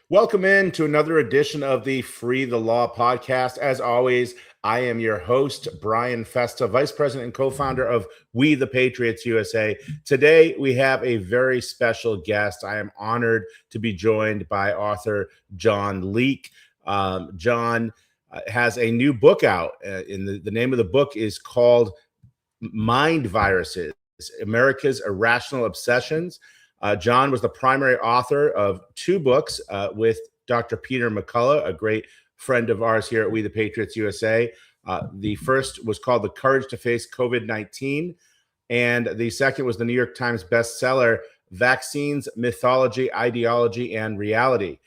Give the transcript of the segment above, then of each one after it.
Welcome in to another edition of the Free the Law podcast. As always, I am your host, Brian Festa, Vice President and co-founder of We the Patriots USA. Today, we have a very special guest. I am honored to be joined by author John Leake. John has a new book out. The name of the book is called Mind Viruses, America's Irrational Obsessions. John was the primary author of two books with Dr. Peter McCullough, a great friend of ours here at We the Patriots USA. The first was called The Courage to Face COVID-19, and the second was the New York Times bestseller, Vaccines, Mythology, Ideology, and Reality.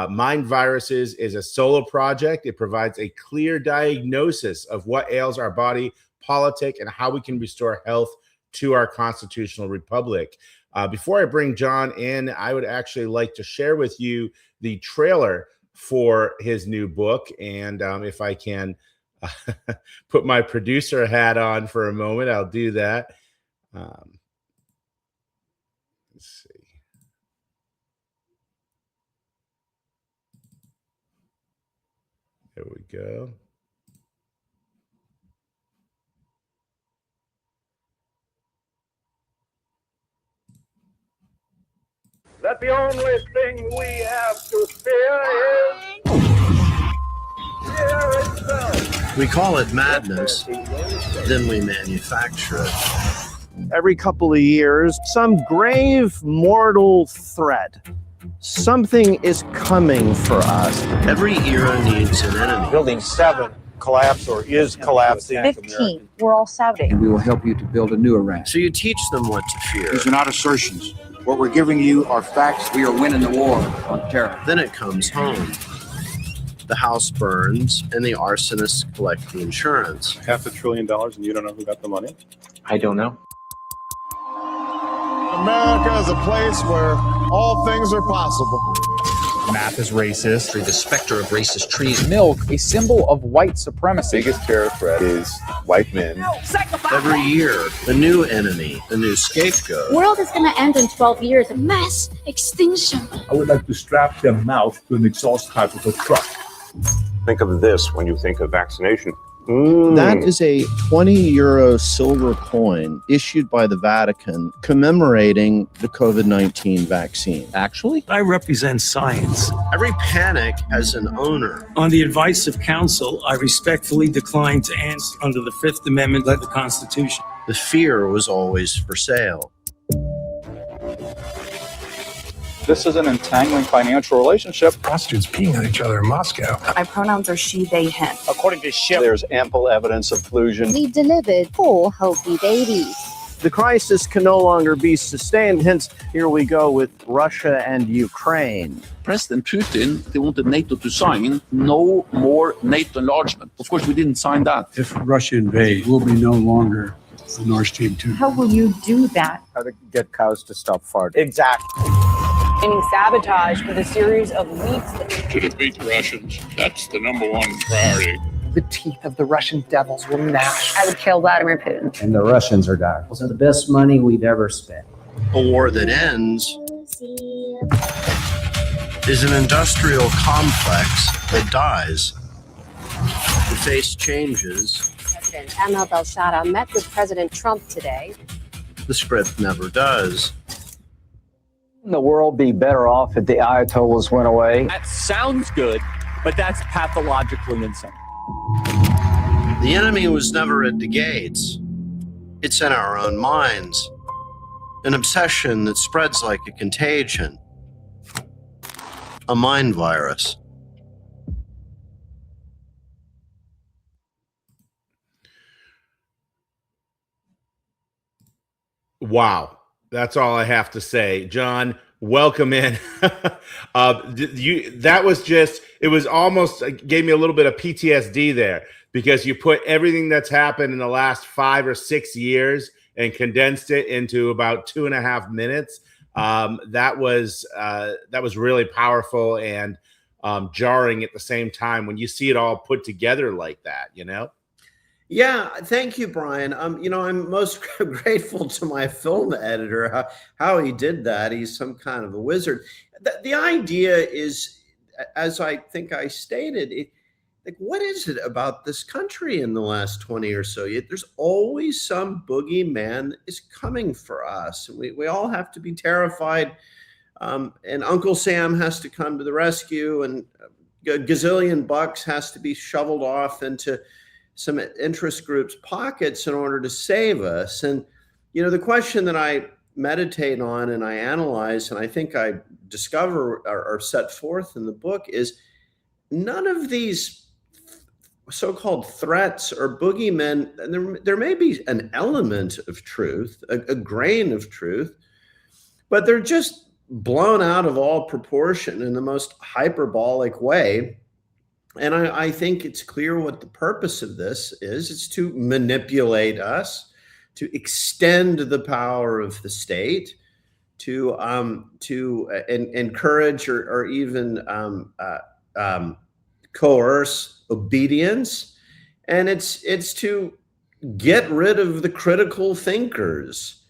Mind Viruses is a solo project. It provides a clear diagnosis of what ails our body, politic, and how we can restore health to our constitutional republic. Before I bring John in, I would actually like to share with you the trailer for his new book. And if I can put my producer hat on for a moment, I'll do that. Let's see. There we go. That the only thing we have to fear is fear itself. We call it madness, then we manufacture it. Every couple of years, some grave mortal threat. Something is coming for us. Every era needs an enemy. Building 7 collapsed or is collapsing. 15. We're all Saudi. And we will help you to build a new Iran. So you teach them what to fear. These are not assertions. What we're giving you are facts. We are winning the war on terror. Then it comes home. The house burns and the arsonists collect the insurance. $500 billion and you don't know who got the money? I don't know. America is a place where all things are possible. Math is racist. The specter of racist trees. Milk, a symbol of white supremacy. Biggest terror threat is white men. Every year, a new enemy, a new scapegoat. The world is going to end in 12 years. Mass extinction. I would like to strap their mouth to an exhaust pipe of a truck. Think of this when you think of vaccination. That is a 20 euro silver coin issued by the Vatican commemorating the COVID-19 vaccine. Actually, I represent science. Every panic has an owner. On the advice of counsel, I respectfully decline to answer under the Fifth Amendment of the Constitution. The fear was always for sale. This is an entangling financial relationship. Prostitutes peeing on each other in Moscow. My pronouns are she, they, him. According to Schiff, there's ample evidence of collusion. We delivered 4 healthy babies. The crisis can no longer be sustained. Hence, here we go with Russia and Ukraine. President Putin, they wanted NATO to sign no more NATO enlargement. Of course, we didn't sign that. If Russia invades, we'll be no longer the Nord Stream 2. How will you do that? How to get cows to stop farting. Exactly. Sabotage with a series of leaks. To defeat the Russians, that's the #1 priority. The teeth of the Russian devils will gnash. I would kill Vladimir Putin. And the Russians are dying. Those are the best money we've ever spent. A war that ends is an industrial complex that dies. The face changes. President Ahmed al-Shara met with President Trump today. The script never does. Wouldn't the world be better off if the Ayatollahs went away? That sounds good, but that's pathologically insane. The enemy was never at the gates. It's in our own minds. An obsession that spreads like a contagion. A mind virus. Wow. That's all I have to say. John, welcome in. That was just, it was almost, gave me a little bit of PTSD there, because you put everything that's happened in the last 5 or 6 years and condensed it into about 2.5 minutes. That was really powerful and jarring at the same time when you see it all put together like that, you know? Yeah, thank you, Brian. I'm most grateful to my film editor, how he did that. He's some kind of a wizard. The idea is as I think I stated, like, what is it about this country in the last 20 or so? Yet there's always some boogeyman is coming for us. And we all have to be terrified. And Uncle Sam has to come to the rescue, and a gazillion bucks has to be shoveled off into some interest groups' pockets in order to save us. And, you know, the question that I meditate on and I analyze, and I think I discover or set forth in the book, is none of these so-called threats or boogeymen, there may be an element of truth, a grain of truth, but they're just blown out of all proportion in the most hyperbolic way. And I think it's clear what the purpose of this is. It's to manipulate us, to extend the power of the state, to encourage or even coerce obedience, and it's to get rid of the critical thinkers.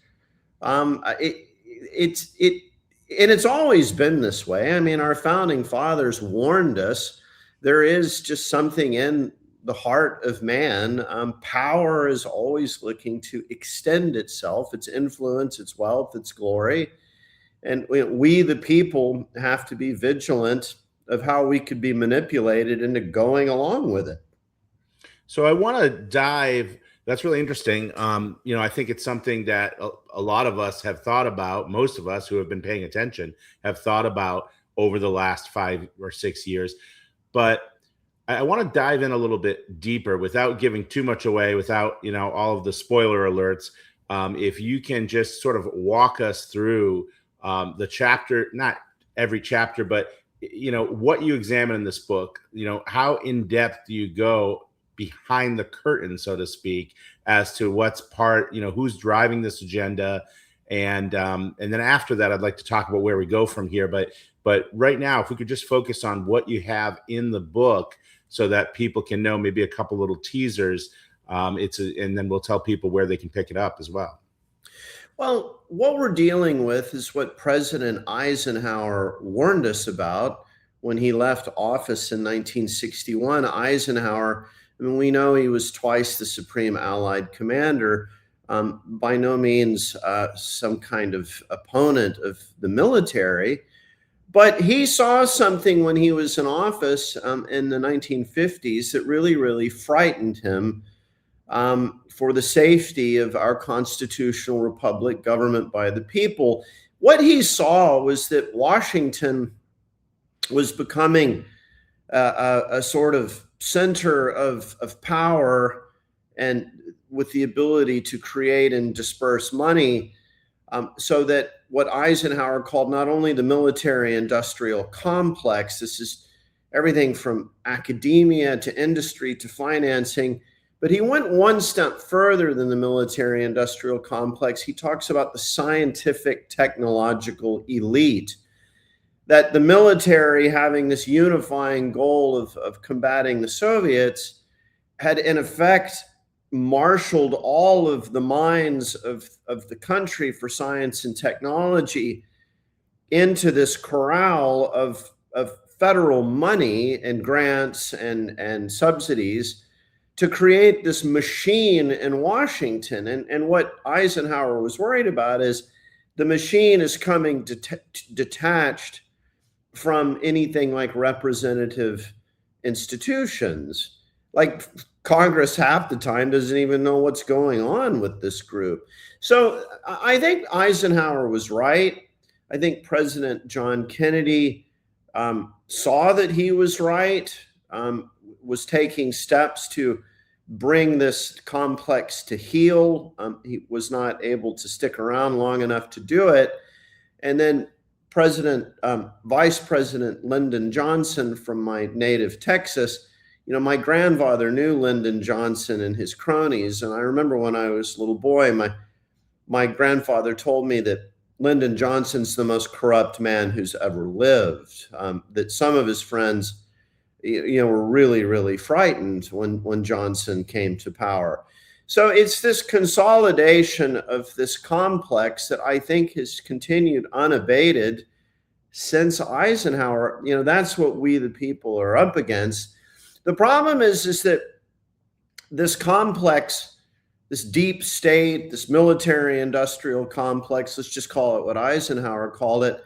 It's always been this way. I mean, our founding fathers warned us. There is just something in the heart of man. Power is always looking to extend itself, its influence, its wealth, its glory. And we, the people, have to be vigilant of how we could be manipulated into going along with it. So I want to dive. That's really interesting. You know, I think it's something that a lot of us have thought about. Most of us who have been paying attention have thought about over the last 5 or 6 years. But I want to dive in a little bit deeper without giving too much away, without, you know, all of the spoiler alerts. If you can just sort of walk us through the chapter, not every chapter, but, you know, what you examine in this book, you know, how in depth do you go behind the curtain, so to speak, as to what's part, you know, who's driving this agenda. And then after that, I'd like to talk about where we go from here. But right now, if we could just focus on what you have in the book so that people can know maybe a couple little teasers, and then we'll tell people where they can pick it up as well. Well, what we're dealing with is what President Eisenhower warned us about when he left office in 1961. Eisenhower, I mean, we know he was twice the Supreme Allied Commander, by no means some kind of opponent of the military. But he saw something when he was in office in the 1950s that really, really frightened him for the safety of our constitutional republic, government by the people. What he saw was that Washington was becoming a sort of center of power, and with the ability to create and disperse money, so that what Eisenhower called not only the military-industrial complex, this is everything from academia to industry to financing, but he went one step further than the military-industrial complex. He talks about the scientific technological elite, that the military, having this unifying goal of combating the Soviets, had in effect marshaled all of the minds of the country for science and technology into this corral of federal money and grants and subsidies to create this machine in Washington. And what Eisenhower was worried about is the machine is coming detached from anything like representative institutions. Like Congress half the time doesn't even know what's going on with this group. So I think Eisenhower was right. I think President John Kennedy saw that he was right, was taking steps to bring this complex to heel. He was not able to stick around long enough to do it. And then Vice President Lyndon Johnson from my native Texas, you know, my grandfather knew Lyndon Johnson and his cronies. And I remember when I was a little boy, my grandfather told me that Lyndon Johnson's the most corrupt man who's ever lived, that some of his friends, you know, were really, really frightened when Johnson came to power. So it's this consolidation of this complex that I think has continued unabated since Eisenhower. That's what we the people are up against. The problem is that this complex, this deep state, this military industrial complex, let's just call it what Eisenhower called it.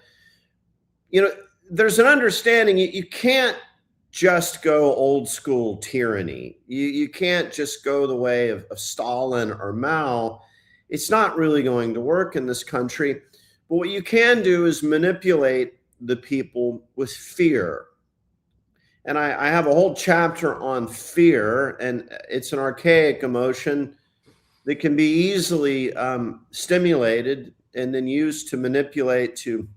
There's an understanding you can't just go old school tyranny. You can't just go the way of Stalin or Mao. It's not really going to work in this country. But what you can do is manipulate the people with fear. And I have a whole chapter on fear, and it's an archaic emotion that can be easily stimulated and then used to manipulate, to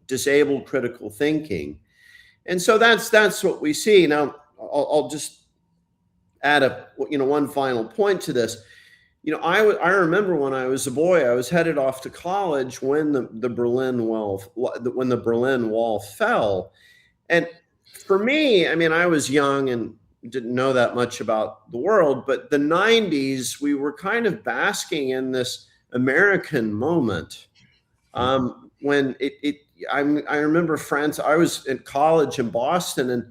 disable critical thinking. And so that's what we see. Now, I'll just add one final point to this. I remember when I was a boy, I was headed off to college when the Berlin Wall fell. And for me, I was young and didn't know that much about the world, but the 90s, we were kind of basking in this American moment. When I remember I was in college in Boston, and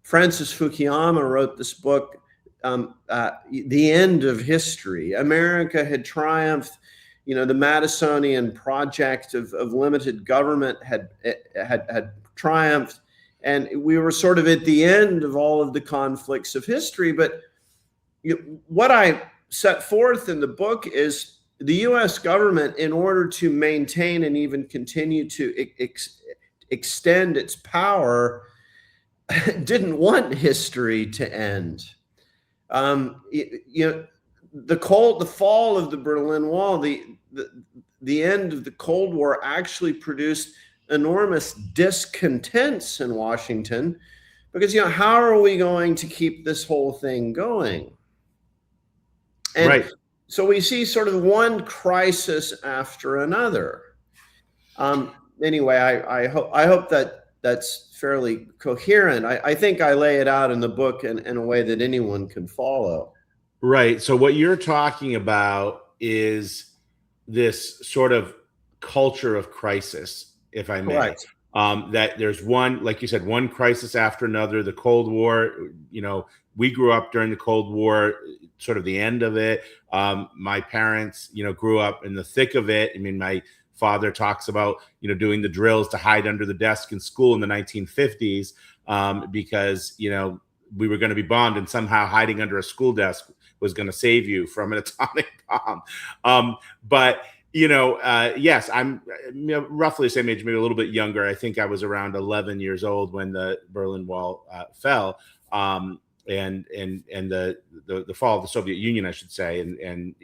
Francis Fukuyama wrote this book, The End of History. America had triumphed. The Madisonian project of limited government had triumphed, and we were sort of at the end of all of the conflicts of history. But what I set forth in the book is the U.S. government, in order to maintain and even continue to extend its power, didn't want history to end. The fall of the Berlin Wall, the end of the Cold War, actually produced enormous discontents in Washington, because how are we going to keep this whole thing going? And right. So we see sort of one crisis after another. Anyway, I hope that that's fairly coherent. I think I lay it out in the book in a way that anyone can follow. Right. So what you're talking about is this sort of culture of crisis, if I may. Correct. That there's one, like you said, one crisis after another. The Cold War, we grew up during the Cold War, sort of the end of it. My parents, grew up in the thick of it. My father talks about, doing the drills to hide under the desk in school in the 1950s because, we were going to be bombed, and somehow hiding under a school desk was going to save you from an atomic bomb. But yes, I'm roughly the same age, maybe a little bit younger. I think I was around 11 years old when the Berlin Wall fell, and the fall of the Soviet Union, I should say, and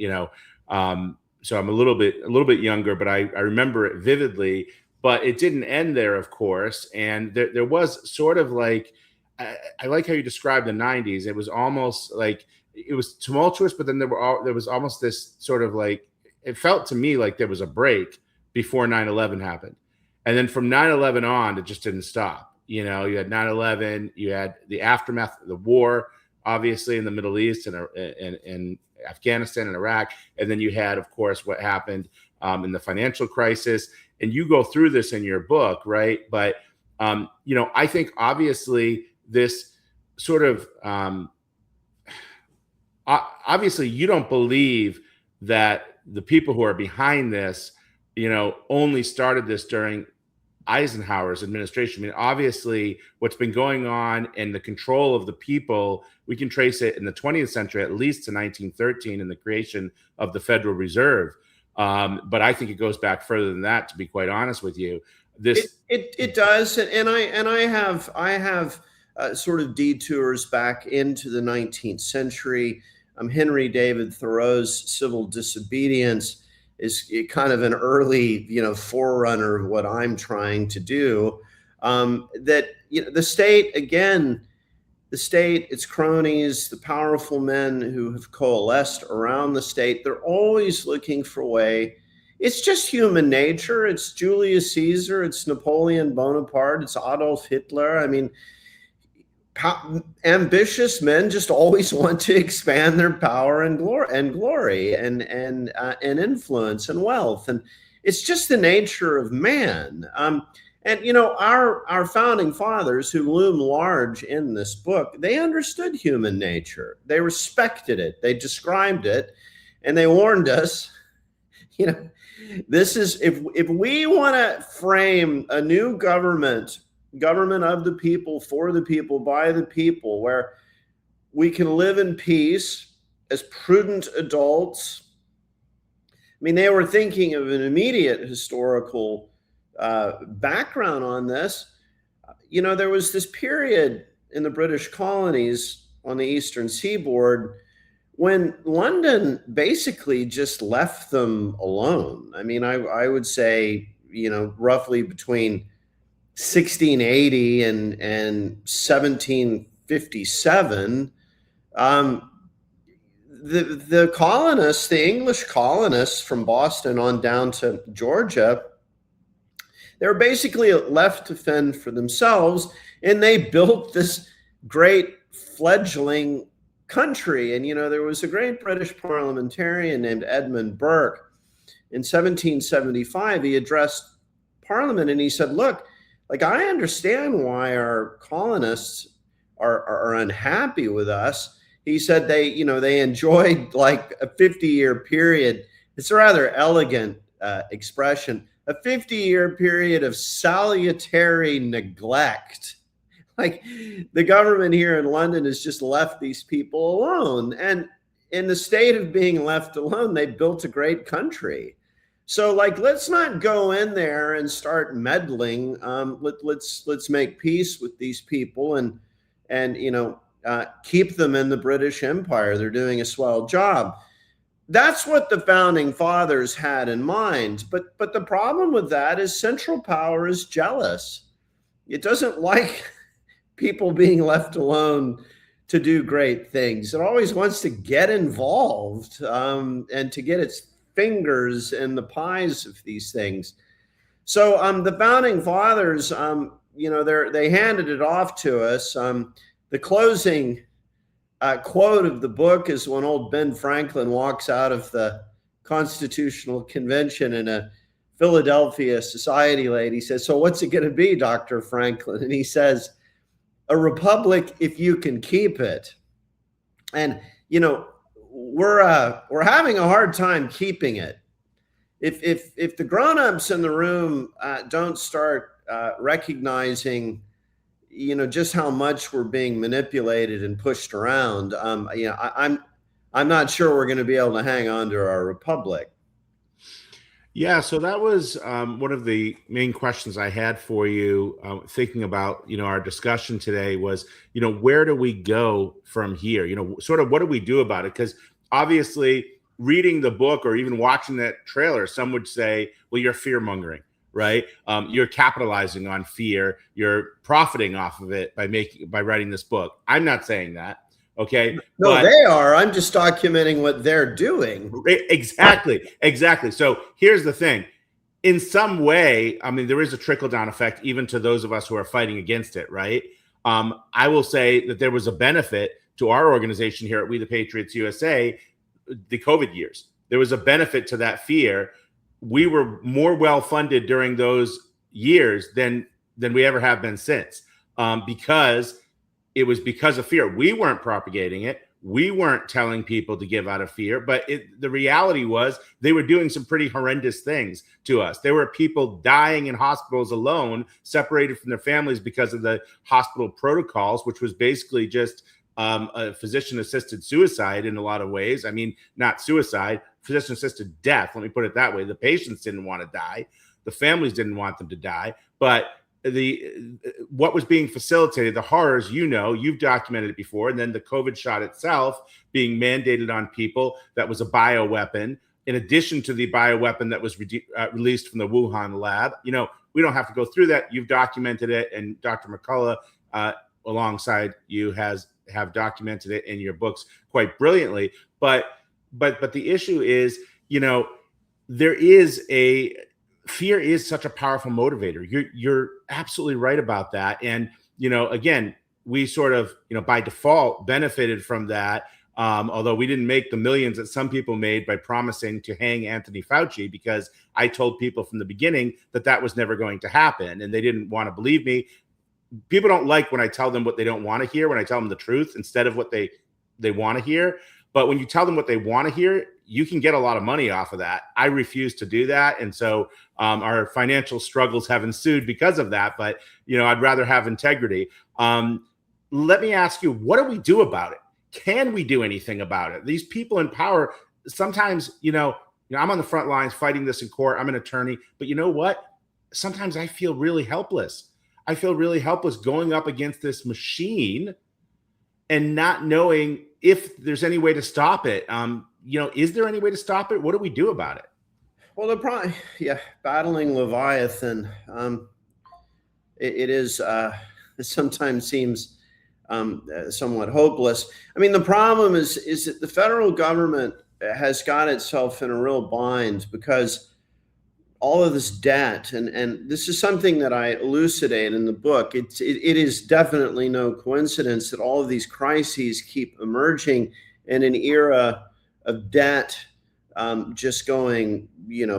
so I'm a little bit younger, but I remember it vividly. But it didn't end there, of course, and there was sort of like, I like how you described the 90s. It was almost like it was tumultuous, but then there was almost this sort of like, it felt to me like there was a break before 9/11 happened. And then from 9/11 on, it just didn't stop. You had 9/11, you had the aftermath of the war, obviously in the Middle East and in Afghanistan and Iraq. And then you had, of course, what happened in the financial crisis. And you go through this in your book, right? But, I think obviously this sort of, obviously you don't believe that the people who are behind this, only started this during Eisenhower's administration. Obviously, what's been going on and the control of the people, we can trace it in the 20th century, at least to 1913 and the creation of the Federal Reserve. But I think it goes back further than that, to be quite honest with you. It does, and I have sort of detours back into the 19th century. Henry David Thoreau's Civil Disobedience is kind of an early, forerunner of what I'm trying to do. That the state, again, its cronies, the powerful men who have coalesced around the state, they're always looking for a way. It's just human nature. It's Julius Caesar. It's Napoleon Bonaparte. It's Adolf Hitler. Ambitious men just always want to expand their power and glory and influence and wealth, and it's just the nature of man. And our founding fathers, who loom large in this book, they understood human nature. They respected it. They described it, and they warned us. This is if we want to frame a new government of the people, for the people, by the people, where we can live in peace as prudent adults. I mean, they were thinking of an immediate historical background on this. There was this period in the British colonies on the eastern seaboard when London basically just left them alone. I mean, I would say, roughly between 1680 and 1757, the colonists, the English colonists from Boston on down to Georgia, they were basically left to fend for themselves, and they built this great fledgling country. And there was a great British parliamentarian named Edmund Burke. In 1775, he addressed Parliament and he said, look, like, I understand why our colonists are unhappy with us. He said they enjoyed like a 50-year period. It's a rather elegant expression, a 50-year period of salutary neglect. Like, the government here in London has just left these people alone. And in the state of being left alone, they built a great country. So, like, let's not go in there and start meddling. Let's make peace with these people and keep them in the British Empire. They're doing a swell job. That's what the founding fathers had in mind. But the problem with that is central power is jealous. It doesn't like people being left alone to do great things. It always wants to get involved and to get its fingers in the pies of these things. So the founding fathers, they handed it off to us. The closing quote of the book is when old Ben Franklin walks out of the Constitutional Convention in a Philadelphia society lady. He says, "So what's it going to be, Dr. Franklin?" And he says, "A republic if you can keep it." And we're having a hard time keeping it. If the grown-ups in the room don't start recognizing just how much we're being manipulated and pushed around, I'm not sure we're going to be able to hang on to our republic. Yeah, so that was one of the main questions I had for you, thinking about, our discussion today was, where do we go from here? Sort of what do we do about it? Because obviously reading the book or even watching that trailer, some would say, well, you're fear mongering, right? You're capitalizing on fear. You're profiting off of it by writing this book. I'm not saying that. Okay. No, but they are. I'm just documenting what they're doing. Exactly. So here's the thing. In some way, I mean, there is a trickle-down effect even to those of us who are fighting against it, right? I will say that there was a benefit to our organization here at We the Patriots USA, the COVID years. There was a benefit to that fear. We were more well-funded during those years than we ever have been since, because it was because of fear. We weren't propagating it. We weren't telling people to give out of fear, but the reality was they were doing some pretty horrendous things to us. There were people dying in hospitals alone, separated from their families because of the hospital protocols, which was basically just a physician-assisted suicide in a lot of ways. I mean, not suicide, physician-assisted death. Let me put it that way. The patients didn't want to die. The families didn't want them to die, but what was being facilitated, the horrors, you've documented it before, and then the COVID shot itself being mandated on people, that was a bioweapon, in addition to the bioweapon that was released from the Wuhan lab. We don't have to go through that. You've documented it, and Dr. McCullough, alongside you, have documented it in your books quite brilliantly. But the issue is, there is fear is such a powerful motivator. You're absolutely right about that. And, again, we sort of, by default benefited from that. Although we didn't make the millions that some people made by promising to hang Anthony Fauci, because I told people from the beginning that that was never going to happen, and they didn't want to believe me. People don't like when I tell them what they don't want to hear, when I tell them the truth instead of what they want to hear. But when you tell them what they want to hear, you can get a lot of money off of that. I refuse to do that. And so our financial struggles have ensued because of that. But, I'd rather have integrity. Let me ask you, what do we do about it? Can we do anything about it? These people in power, sometimes, I'm on the front lines fighting this in court. I'm an attorney. But you know what? Sometimes I feel really helpless. I feel really helpless going up against this machine and not knowing if there's any way to stop it. Is there any way to stop it? What do we do about it? Well, the problem, battling Leviathan, it sometimes seems somewhat hopeless. I mean, the problem is that the federal government has got itself in a real bind because all of this debt, and this is something that I elucidate in the book. It is definitely no coincidence that all of these crises keep emerging in an era of debt just going,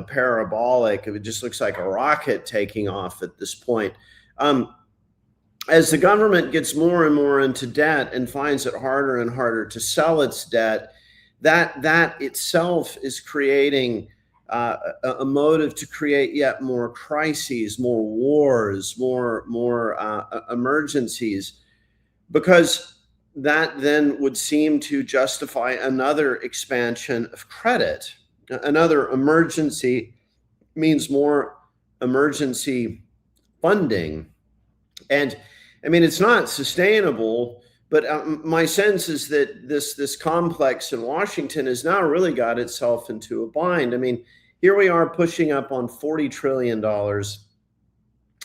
parabolic. It just looks like a rocket taking off at this point. As the government gets more and more into debt and finds it harder and harder to sell its debt, that itself is creating a motive to create yet more crises, more wars, more emergencies, because that then would seem to justify another expansion of credit. Another emergency means more emergency funding. And I mean, it's not sustainable, but my sense is that this complex in Washington has now really got itself into a bind. I mean, here we are pushing up on $40 trillion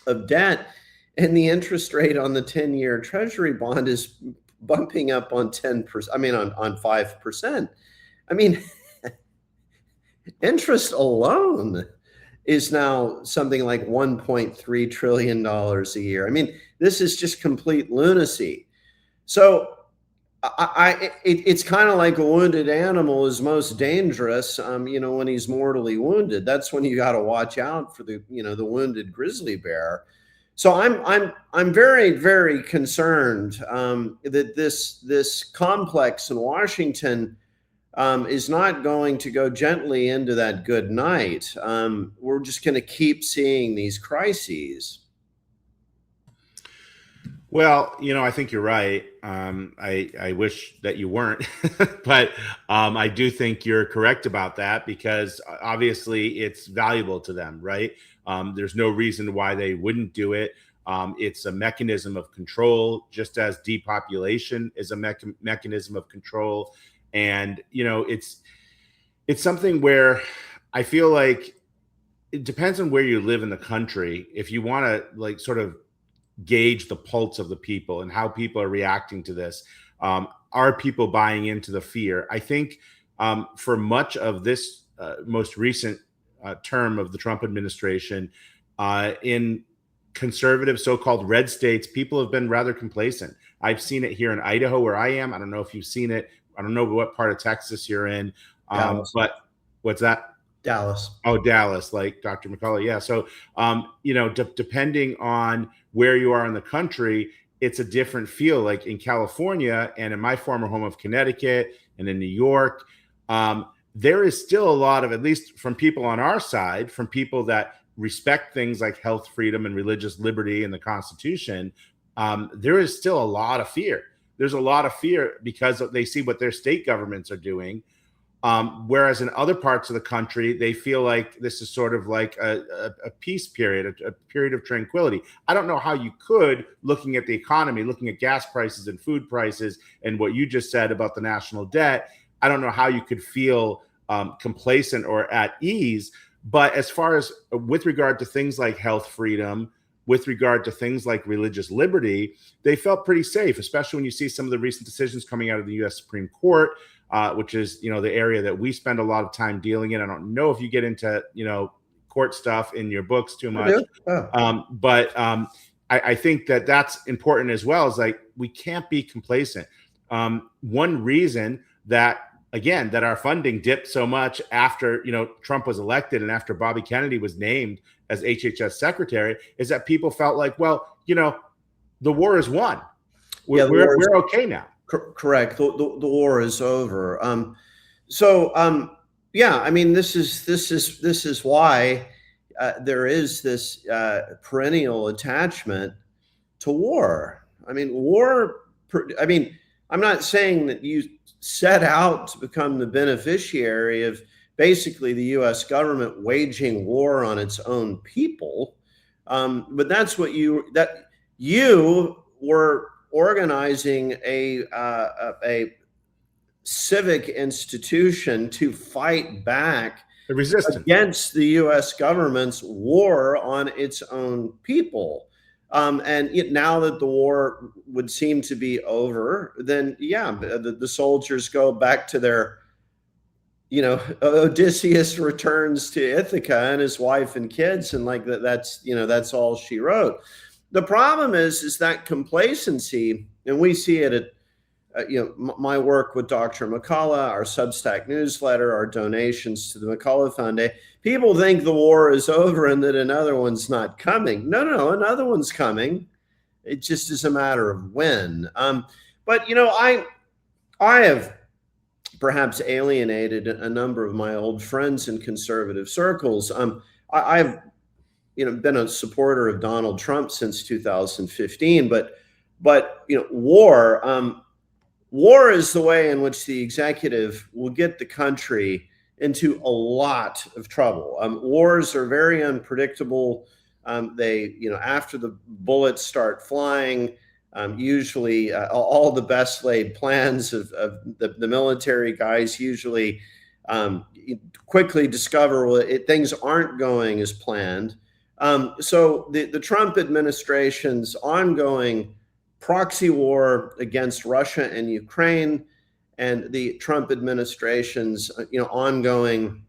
of debt, and the interest rate on the 10-year Treasury bond is bumping up on 10%. I mean, on 5%. I mean, interest alone is now something like $1.3 trillion a year. I mean, this is just complete lunacy. So it's kind of like a wounded animal is most dangerous, when he's mortally wounded. That's when you got to watch out for the wounded grizzly bear. So I'm very, very concerned that this complex in Washington is not going to go gently into that good night. We're just going to keep seeing these crises. Well, I think you're right. I wish that you weren't, but I do think you're correct about that, because obviously it's valuable to them, right? There's no reason why they wouldn't do it. It's a mechanism of control, just as depopulation is a mechanism of control. And, it's something where I feel like it depends on where you live in the country. If you want to sort of gauge the pulse of the people and how people are reacting to this, are people buying into the fear? I think for much of this most recent term of the Trump administration, in conservative so-called red states, people have been rather complacent. I've seen it here in Idaho, where I am. I don't know if you've seen it. I don't know what part of Texas you're in, but what's that? Dallas. Oh, Dallas, like Dr. McCullough. Yeah. So, depending on where you are in the country, it's a different feel. Like in California and in my former home of Connecticut and in New York, there is still a lot of, at least from people on our side, from people that respect things like health freedom and religious liberty and the Constitution, there is still a lot of fear. There's a lot of fear because they see what their state governments are doing. Whereas in other parts of the country, they feel like this is sort of like a peace period, a period of tranquility. I don't know how you could, looking at the economy, looking at gas prices and food prices and what you just said about the national debt, I don't know how you could feel complacent or at ease. But as far as with regard to things like health freedom, with regard to things like religious liberty, they felt pretty safe, especially when you see some of the recent decisions coming out of the U.S. Supreme Court, which is, the area that we spend a lot of time dealing in. I don't know if you get into, court stuff in your books too much, but I think that that's important as well. Is like, we can't be complacent. One reason that, again, that our funding dipped so much after, Trump was elected and after Bobby Kennedy was named as HHS secretary, is that people felt like, well, the war is won. We're okay now. Correct. The war is over. Yeah, I mean, this is why there is this perennial attachment to war. I mean, I'm not saying that you set out to become the beneficiary of basically the U.S. government waging war on its own people, but that's what you were organizing a civic institution to fight back against the U.S. government's war on its own people. Now that the war would seem to be over, then the soldiers go back to their, Odysseus returns to Ithaca and his wife and kids, and like that's all she wrote. The problem is that complacency, and we see it at my work with Dr. McCullough, our Substack newsletter, our donations to the McCullough Foundation. People think the war is over and that another one's not coming. No, another one's coming. It just is a matter of when. But I have perhaps alienated a number of my old friends in conservative circles. I've been a supporter of Donald Trump since 2015, but war is the way in which the executive will get the country into a lot of trouble. Wars are very unpredictable. They, after the bullets start flying, usually all the best laid plans of the military guys usually quickly discover things aren't going as planned. So the Trump administration's ongoing proxy war against Russia and Ukraine, and the Trump administration's ongoing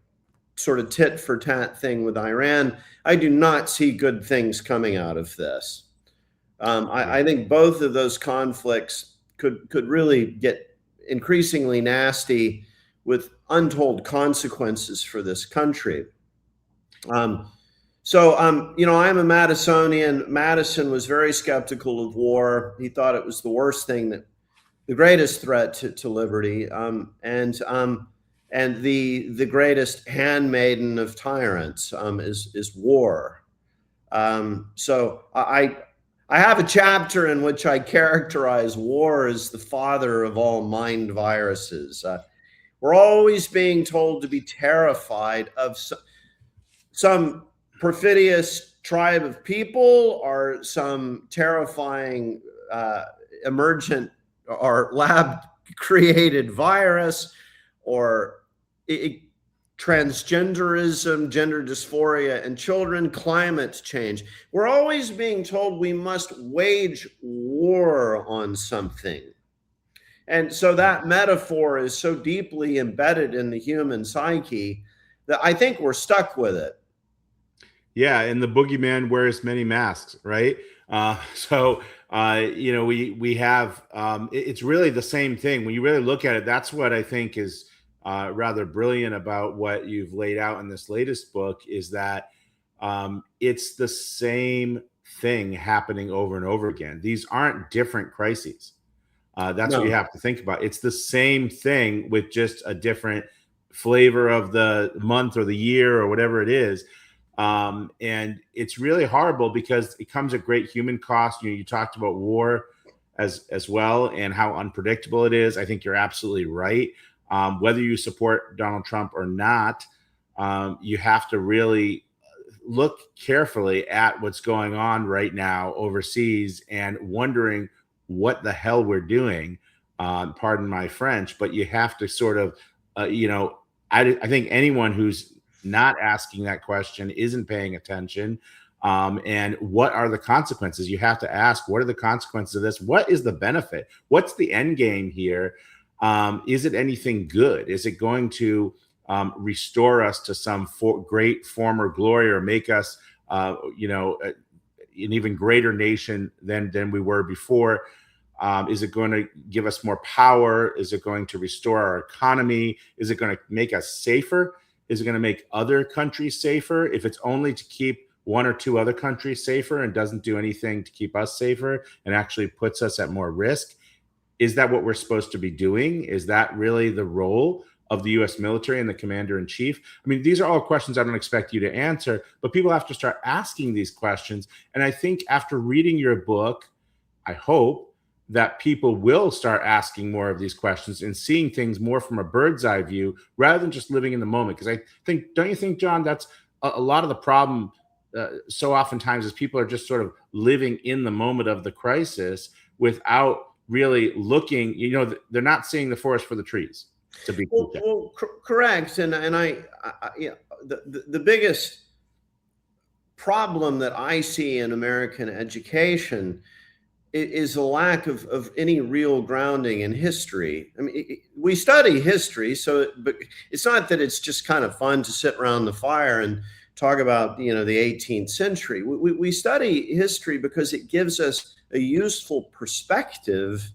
sort of tit for tat thing with Iran, I do not see good things coming out of this. I think both of those conflicts could really get increasingly nasty with untold consequences for this country. I'm a Madisonian. Madison was very skeptical of war. He thought it was the worst thing, the greatest threat to liberty, and the greatest handmaiden of tyrants is war. So I have a chapter in which I characterize war as the father of all mind viruses. We're always being told to be terrified of some perfidious tribe of people or some terrifying emergent or lab created virus or transgenderism, gender dysphoria in children, climate change. We're always being told we must wage war on something. And so that metaphor is so deeply embedded in the human psyche that I think we're stuck with it. Yeah, and the boogeyman wears many masks, right? We have it's really the same thing. When you really look at it, that's what I think is rather brilliant about what you've laid out in this latest book, is that it's the same thing happening over and over again. These aren't different crises. That's what you have to think about. It's the same thing with just a different flavor of the month or the year or whatever it is. And it's really horrible because it comes at great human cost. You talked about war as well and how unpredictable it is. I think you're absolutely right. Whether you support Donald Trump or not, you have to really look carefully at what's going on right now overseas and wondering what the hell we're doing. Pardon my French, but you have to sort of, I think anyone who's not asking that question isn't paying attention. And what are the consequences? You have to ask, what are the consequences of this? What is the benefit? What's the end game here? Is it anything good? Is it going to restore us to some great former glory or make us, an even greater nation than we were before? Is it going to give us more power? Is it going to restore our economy? Is it going to make us safer? Is it going to make other countries safer? If it's only to keep one or two other countries safer and doesn't do anything to keep us safer and actually puts us at more risk, is that what we're supposed to be doing? Is that really the role of the U.S. military and the commander-in-chief? I mean, these are all questions I don't expect you to answer, but people have to start asking these questions. And I think after reading your book, I hope that people will start asking more of these questions and seeing things more from a bird's eye view rather than just living in the moment. Because I think, don't you think, John, that's a lot of the problem so oftentimes is people are just sort of living in the moment of the crisis without really looking, they're not seeing the forest for the trees. To be correct. And the biggest problem that I see in American education is a lack of any real grounding in history. I mean, we study history, but it's not that it's just kind of fun to sit around the fire and talk about, the 18th century. We study history because it gives us a useful perspective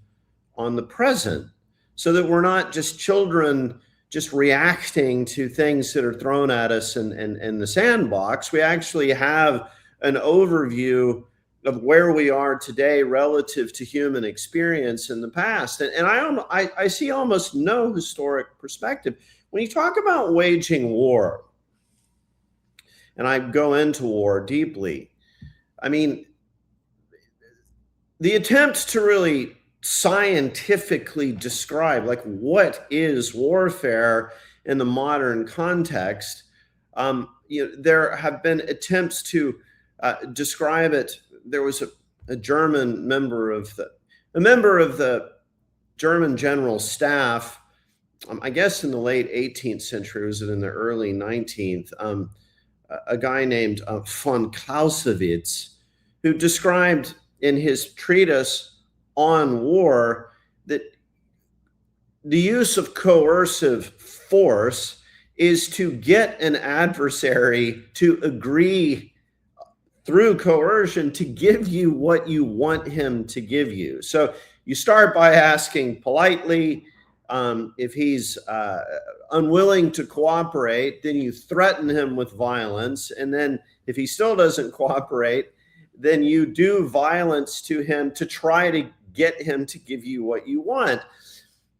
on the present, so that we're not just children just reacting to things that are thrown at us in the sandbox. We actually have an overview of where we are today relative to human experience in the past. And I see almost no historic perspective. When you talk about waging war, and I go into war deeply, I mean, the attempts to really scientifically describe what is warfare in the modern context, there have been attempts to describe it. There was a German member of the German General Staff, I guess in the late 18th century, was it in the early 19th, a guy named von Clausewitz, who described in his treatise on war that the use of coercive force is to get an adversary to agree through coercion to give you what you want him to give you. So you start by asking politely. If he's unwilling to cooperate, then you threaten him with violence. And then if he still doesn't cooperate, then you do violence to him to try to get him to give you what you want.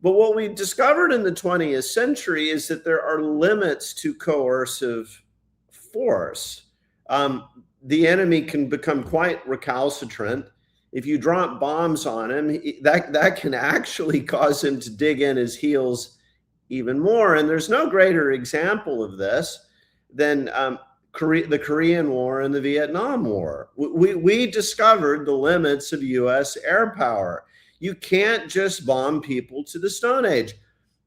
But what we discovered in the 20th century is that there are limits to coercive force. The enemy can become quite recalcitrant. If you drop bombs on him, that can actually cause him to dig in his heels even more. And there's no greater example of this than the Korean War and the Vietnam War. We discovered the limits of U.S. air power. You can't just bomb people to the Stone Age.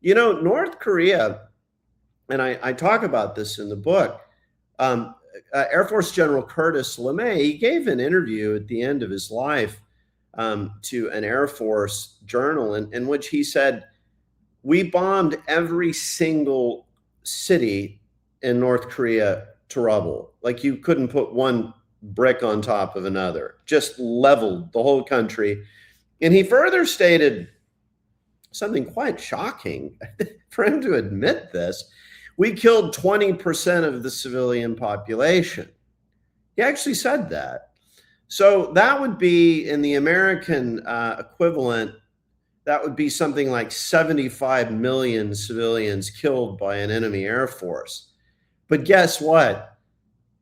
North Korea, and I talk about this in the book, Air Force General Curtis LeMay, he gave an interview at the end of his life to an Air Force journal in which he said, we bombed every single city in North Korea to rubble. Like you couldn't put one brick on top of another, just leveled the whole country. And he further stated something quite shocking for him to admit this. We killed 20% of the civilian population. He actually said that. So that would be, in the American equivalent, that would be something like 75 million civilians killed by an enemy air force. But guess what?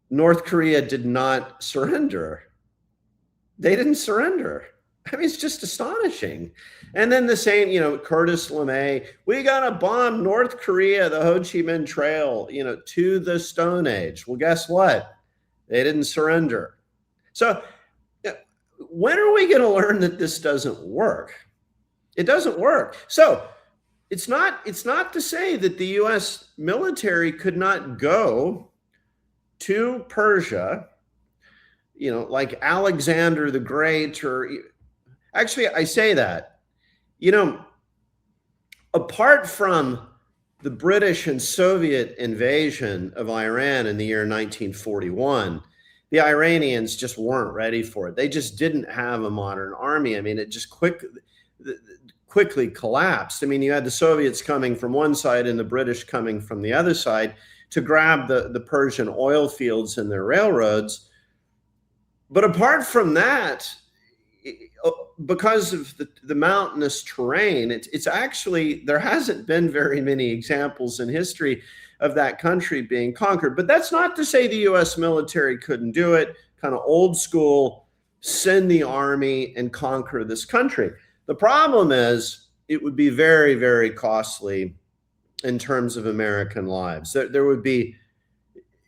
North Korea did not surrender. They didn't surrender. I mean, it's just astonishing. And then the same, Curtis LeMay, we got to bomb North Korea, the Ho Chi Minh Trail, to the Stone Age. Well, guess what? They didn't surrender. So when are we going to learn that this doesn't work? It doesn't work. So it's not to say that the U.S. military could not go to Persia, like Alexander the Great, or actually, I say that, apart from the British and Soviet invasion of Iran in the year 1941, the Iranians just weren't ready for it. They just didn't have a modern army. I mean, it just quickly collapsed. I mean, you had the Soviets coming from one side and the British coming from the other side to grab the Persian oil fields and their railroads. But apart from that, because of the mountainous terrain, it's actually, there hasn't been very many examples in history of that country being conquered. But that's not to say the US military couldn't do it, kind of old school, send the army and conquer this country. The problem is it would be very, very costly in terms of American lives. There would be,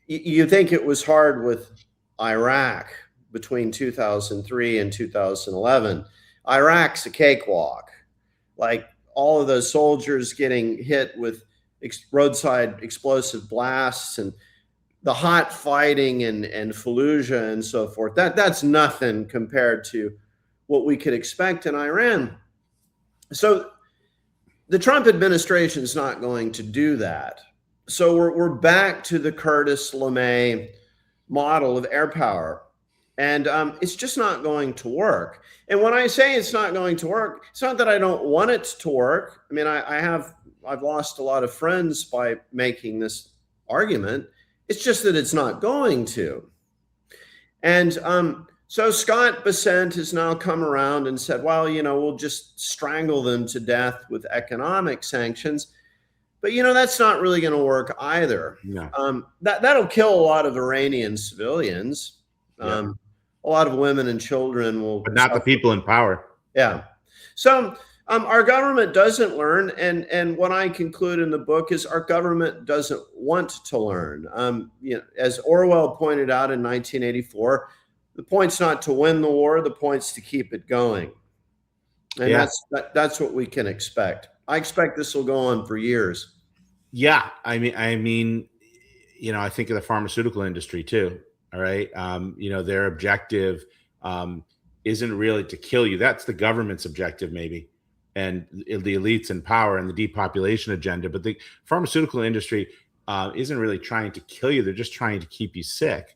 you think it was hard with Iraq between 2003 and 2011. Iraq's a cakewalk. Like all of those soldiers getting hit with roadside explosive blasts and the hot fighting and Fallujah and so forth. That's nothing compared to what we could expect in Iran. So the Trump administration is not going to do that. So we're back to the Curtis LeMay model of air power. And it's just not going to work. And when I say it's not going to work, it's not that I don't want it to work. I mean, I've lost a lot of friends by making this argument. It's just that it's not going to. And so Scott Bessent has now come around and said, well, we'll just strangle them to death with economic sanctions. But, that's not really going to work either. No. That'll kill a lot of Iranian civilians. Yeah. A lot of women and children will, but not the people in power. Yeah. So our government doesn't learn, and what I conclude in the book is our government doesn't want to learn. As Orwell pointed out in 1984, the point's not to win the war; the point's to keep it going, and that's what we can expect. I expect this will go on for years. Yeah, I mean, I think of the pharmaceutical industry too. All right. Their objective isn't really to kill you. That's the government's objective, maybe, and the elites in power and the depopulation agenda. But the pharmaceutical industry isn't really trying to kill you. They're just trying to keep you sick,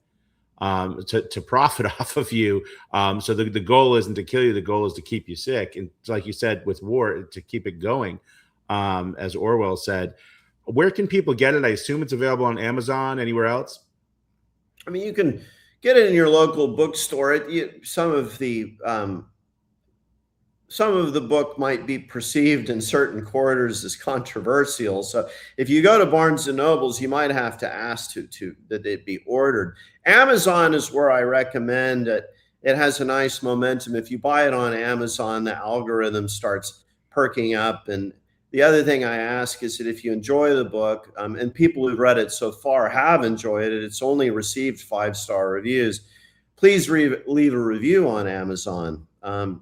to profit off of you. So the goal isn't to kill you. The goal is to keep you sick. And like you said, with war, to keep it going, as Orwell said. Where can people get it? I assume it's available on Amazon, anywhere else? I mean, you can get it in your local bookstore. Some of the book might be perceived in certain quarters as controversial. So if you go to Barnes and Nobles, you might have to ask that it be ordered. Amazon is where I recommend it. It has a nice momentum. If you buy it on Amazon, the algorithm starts perking up. And the other thing I ask is that if you enjoy the book, and people who've read it so far have enjoyed it, it's only received 5-star reviews, please leave a review on Amazon.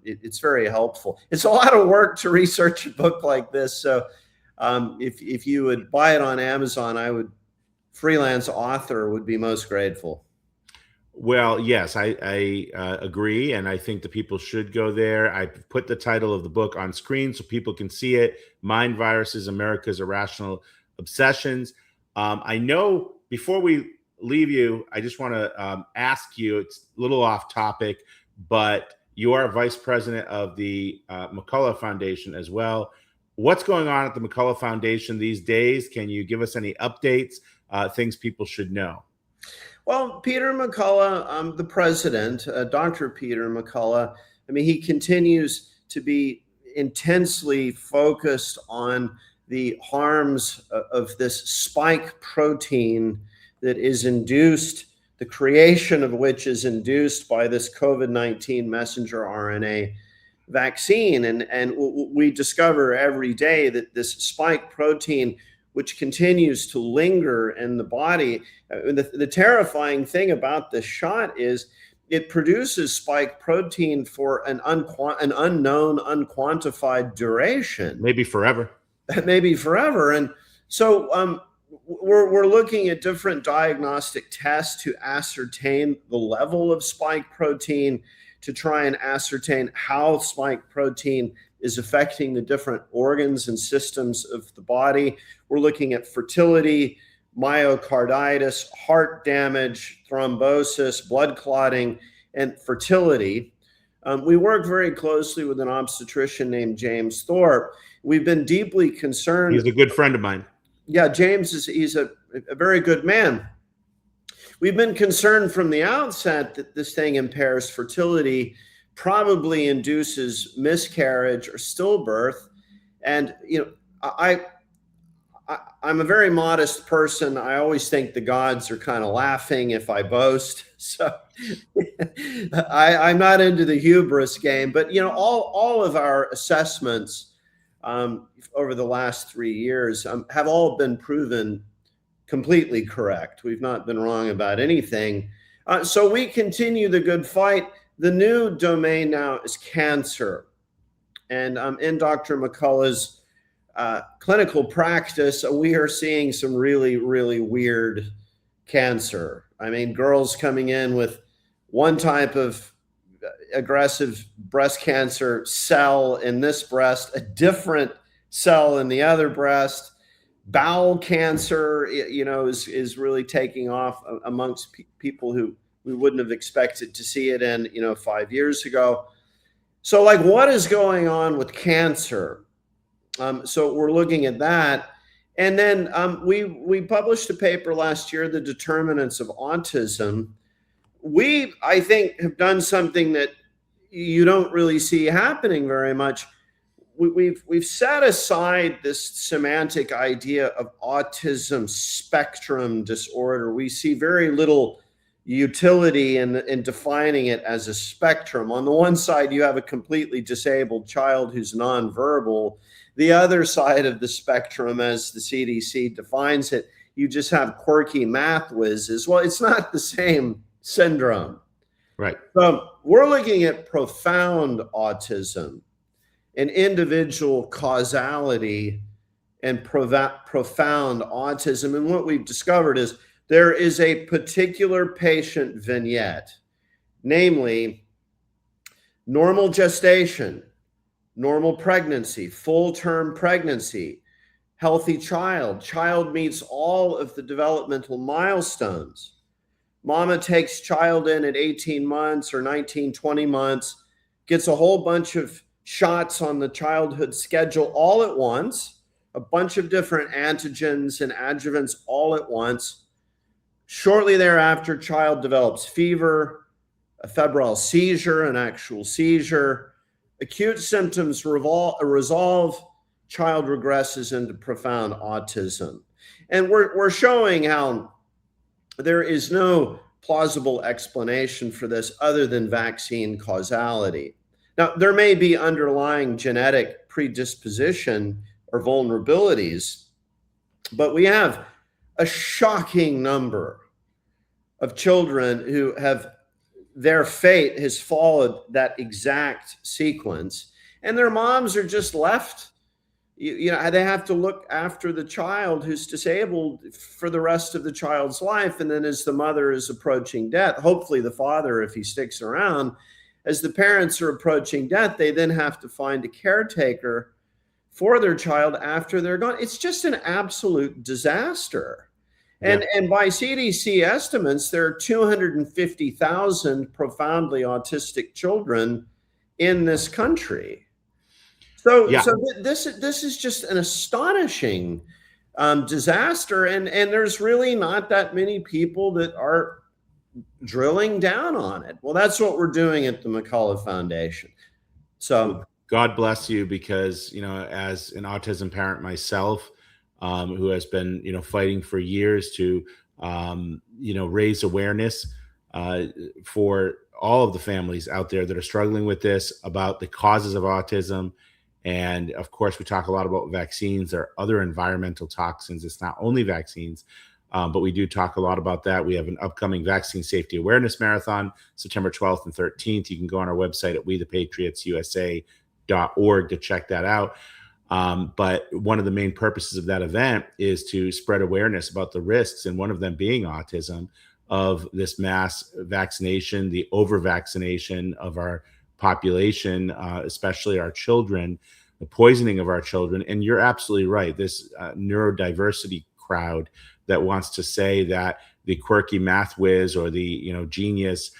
It's very helpful. It's a lot of work to research a book like this. So if you would buy it on Amazon, freelance author would be most grateful. Well, yes, I agree. And I think the people should go there. I put the title of the book on screen so people can see it. Mind Viruses, America's Irrational Obsessions. I know before we leave you, I just want to ask you, it's a little off topic, but you are vice president of the McCullough Foundation as well. What's going on at the McCullough Foundation these days? Can you give us any updates, things people should know? Well, Peter McCullough, the president, Dr. Peter McCullough, I mean, he continues to be intensely focused on the harms of this spike protein that is induced, the creation of which is induced by this COVID-19 messenger RNA vaccine. And we discover every day that this spike protein, which continues to linger in the body. The terrifying thing about this shot is it produces spike protein for an unknown, unquantified duration. Maybe forever. Maybe forever. And so we're looking at different diagnostic tests to ascertain the level of spike protein, to try and ascertain how spike protein is affecting the different organs and systems of the body. We're looking at fertility. myocarditis, heart damage, thrombosis, blood clotting, and fertility. We work very closely with an obstetrician named James Thorpe. We've been deeply concerned. He's a good friend of mine. Yeah, he's a very good man. We've been concerned from the outset that this thing impairs fertility, probably induces miscarriage or stillbirth. And, I'm a very modest person. I always think the gods are kind of laughing if I boast. So I'm not into the hubris game, but all of our assessments over the last 3 years have all been proven completely correct. We've not been wrong about anything. So we continue the good fight. The new domain now is cancer. And in Dr. McCullough's clinical practice, we are seeing some really, really weird cancer. I mean, girls coming in with one type of aggressive breast cancer cell in this breast, a different cell in the other breast. Bowel cancer, is really taking off amongst people who we wouldn't have expected to see it in, 5 years ago. So, what is going on with cancer? So we're looking at that. And then we published a paper last year, The Determinants of Autism. We, I think, have done something that you don't really see happening very much. We've set aside this semantic idea of autism spectrum disorder. We see very little utility in defining it as a spectrum. On the one side, you have a completely disabled child who's nonverbal. The other side of the spectrum, as the CDC defines it, you just have quirky math whizzes. Well, it's not the same syndrome. Right. So we're looking at profound autism and individual causality and profound autism. And what we've discovered is there is a particular patient vignette, namely normal gestation, normal pregnancy, full-term pregnancy, healthy child meets all of the developmental milestones. Mama takes child in at 18 months or 19, 20 months, gets a whole bunch of shots on the childhood schedule all at once, a bunch of different antigens and adjuvants all at once. Shortly thereafter, child develops fever, a febrile seizure, an actual seizure. Acute symptoms resolve, child regresses into profound autism. And we're showing how there is no plausible explanation for this other than vaccine causality. Now, there may be underlying genetic predisposition or vulnerabilities, but we have a shocking number of children who have their fate has followed that exact sequence, and their moms are just left. They have to look after the child who's disabled for the rest of the child's life. And then as the mother is approaching death, hopefully the father, if he sticks around, as the parents are approaching death, they then have to find a caretaker for their child after they're gone. It's just an absolute disaster. And by CDC estimates, there are 250,000 profoundly autistic children in this country. So this is just an astonishing disaster, and there's really not that many people that are drilling down on it. Well, that's what we're doing at the McCullough Foundation. So God bless you, because as an autism parent myself, who has been fighting for years to raise awareness for all of the families out there that are struggling with this, about the causes of autism. And of course, we talk a lot about vaccines. There are other environmental toxins. It's not only vaccines, but we do talk a lot about that. We have an upcoming vaccine safety awareness marathon, September 12th and 13th. You can go on our website at wethepatriotsusa.org to check that out. But one of the main purposes of that event is to spread awareness about the risks, and one of them being autism, of this mass vaccination, the over-vaccination of our population, especially our children, the poisoning of our children. And you're absolutely right. This neurodiversity crowd that wants to say that the quirky math whiz or the genius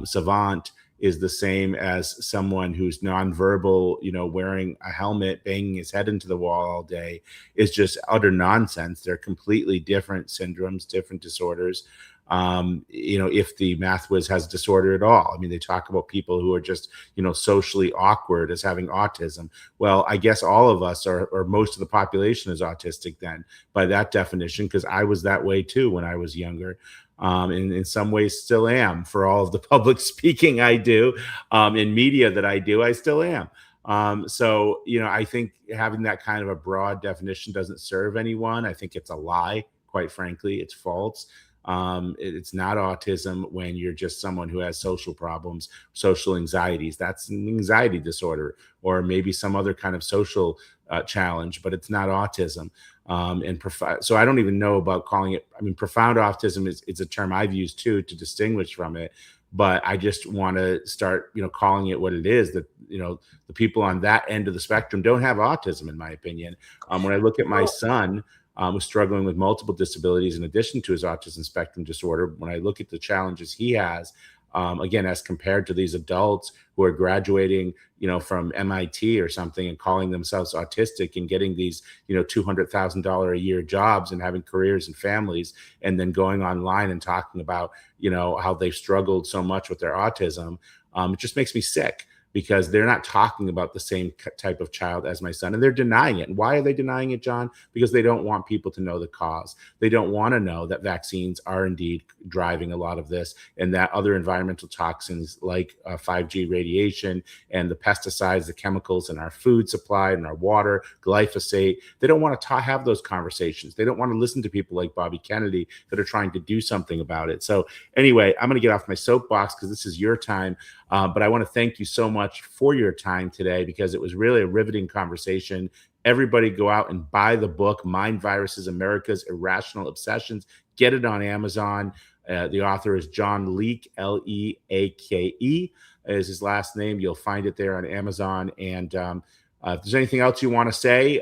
savant is the same as someone who's nonverbal, wearing a helmet, banging his head into the wall all day, is just utter nonsense. They're completely different syndromes, different disorders. If the math whiz has disorder at all. I mean, they talk about people who are just, socially awkward as having autism. Well, I guess all of us or most of the population is autistic then by that definition, because I was that way too when I was younger. And in some ways still am. For all of the public speaking I do, in media that I do, I still am. I think having that kind of a broad definition doesn't serve anyone. I think it's a lie, quite frankly. It's false. It's not autism when you're just someone who has social problems, social anxieties. That's an anxiety disorder, or maybe some other kind of social challenge, but it's not autism. So I don't even know about calling it. I mean, profound autism is a term I've used too to distinguish from it. But I just want to start, calling it what it is. That the people on that end of the spectrum don't have autism, in my opinion. When I look at my son, who's struggling with multiple disabilities in addition to his autism spectrum disorder, when I look at the challenges he has, again, as compared to these adults who are graduating, from MIT or something and calling themselves autistic and getting these, $200,000 a year jobs and having careers and families, and then going online and talking about, how they've struggled so much with their autism, it just makes me sick. Because they're not talking about the same type of child as my son, and they're denying it. And why are they denying it, John? Because they don't want people to know the cause. They don't want to know that vaccines are indeed driving a lot of this, and that other environmental toxins like 5G radiation and the pesticides, the chemicals in our food supply and our water, glyphosate. They don't want to have those conversations. They don't want to listen to people like Bobby Kennedy that are trying to do something about it. So anyway, I'm going to get off my soapbox because this is your time. But I want to thank you so much for your time today, because it was really a riveting conversation. Everybody go out and buy the book, Mind Viruses, America's Irrational Obsessions. Get it on Amazon. The author is John Leake, Leake is his last name. You'll find it there on Amazon. And if there's anything else you want to say,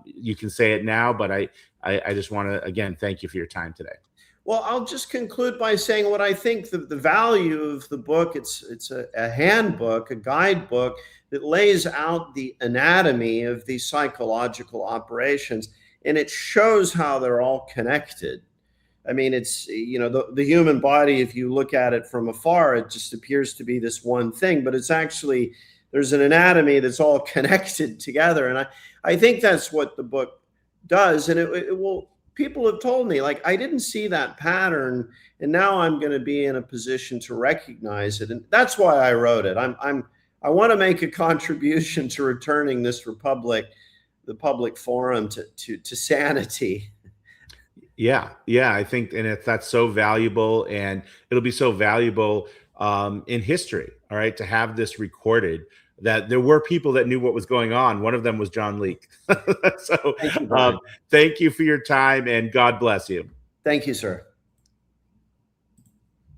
you can say it now. But I just want to, again, thank you for your time today. Well, I'll just conclude by saying what I think the value of the book. It's a handbook, a guidebook that lays out the anatomy of these psychological operations, and it shows how they're all connected. I mean, it's, the human body, if you look at it from afar, it just appears to be this one thing, but it's actually, there's an anatomy that's all connected together. And I think that's what the book does. And it will. People have told me, like, I didn't see that pattern, and now I'm going to be in a position to recognize it. And that's why I wrote it. I want to make a contribution to returning this republic, the public forum, to sanity. Yeah. I think, and if that's so valuable, and it'll be so valuable in history, all right, to have this recorded, that there were people that knew what was going on. One of them was John Leake. So thank you for your time, and God bless you. Thank you, sir.